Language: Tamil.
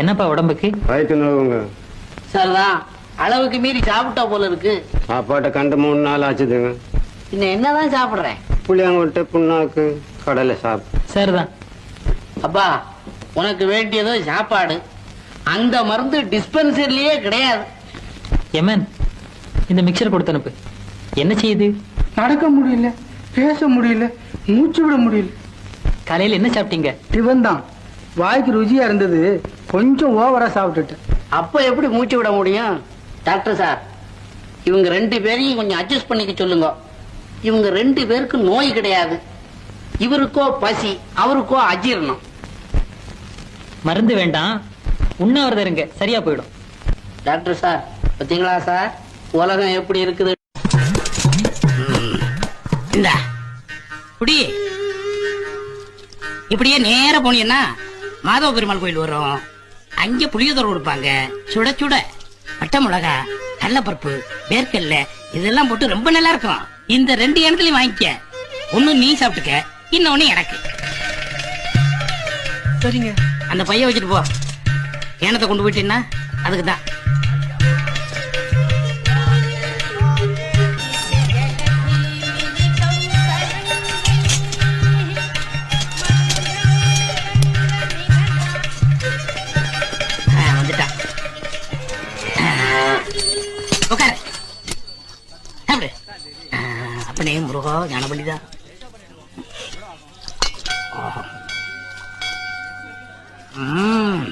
என்னப்பா உடம்புக்கு? வயிற்று நோவுங்க. சரிதான், அளவுக்கு மீறி சாப்பிட்டா போல இருக்கு. சாப்பாட்டை கண்டு 3 நாள் ஆச்சுதுங்க. இன்னும் என்னதான் சாப்பிடுறேன்? புளியாங்கொட்டை, புண்ணாக்கு, கடலை சாப்பிட்டு. சரிதான். அப்பா, உனக்கு வேண்டியதோ சாப்பாடு. அந்த மருந்து டிஸ்பென்சரிலேயே கிடையாது. எமன், இந்த மிக்சர் கொடுத்து அனுப்பு. என்ன செய்யுது? நடக்க முடியல, பேச முடியல, மூச்சு விட முடியல. காலையில் என்ன சாப்பிட்டீங்க? டிபன் தான். வாய்க்கு ருசியா இருந்தது, கொஞ்சம் ஓவரா சாப்பிட்டுட்டேன். அப்ப எப்படி மூச்சு விட முடியும்? டாக்டர் சார், இவங்க 2 பேரையும் கொஞ்சம் அட்ஜஸ்ட் பண்ணிக்க சொல்லுங்க. இவங்க 2 பேருக்கு நோய் கிடையாது. இவருக்கோ பசி, அவருக்கோ அஜீரணம். மருந்து வேண்டாம், உண்ணாவிரதம் இருங்க, சரியா போயிடும். டாக்டர் சார், பாத்தீங்களா சார் உலகம் எப்படி இருக்குது? இந்த குடி இப்படியே நேர போனீங்கன்னா மாதவ பெருமாள் கோயில் வரும். அங்க புளியோதரை கொடுப்பாங்க, சுட சுட பட்டை மிளகா, கடலைப்பருப்பு, வேர்க்கல்ல இதெல்லாம் போட்டு ரொம்ப நல்லா இருக்கும். இந்த 2 எண்ணத்துலயும் வாங்கிக்க. ஒண்ணு நீ சாப்பிட்டுக்க, இன்னொன்னு எனக்கு. சரிங்க. அந்த பைய வச்சுட்டு போ. ஏனத்தை கொண்டு போயிட்டீங்கன்னா அதுக்கு தான். வந்துட்டான். உட்காரு. சாப்பிடு. அப்பனே முருகா ஞானபலிதான். ம்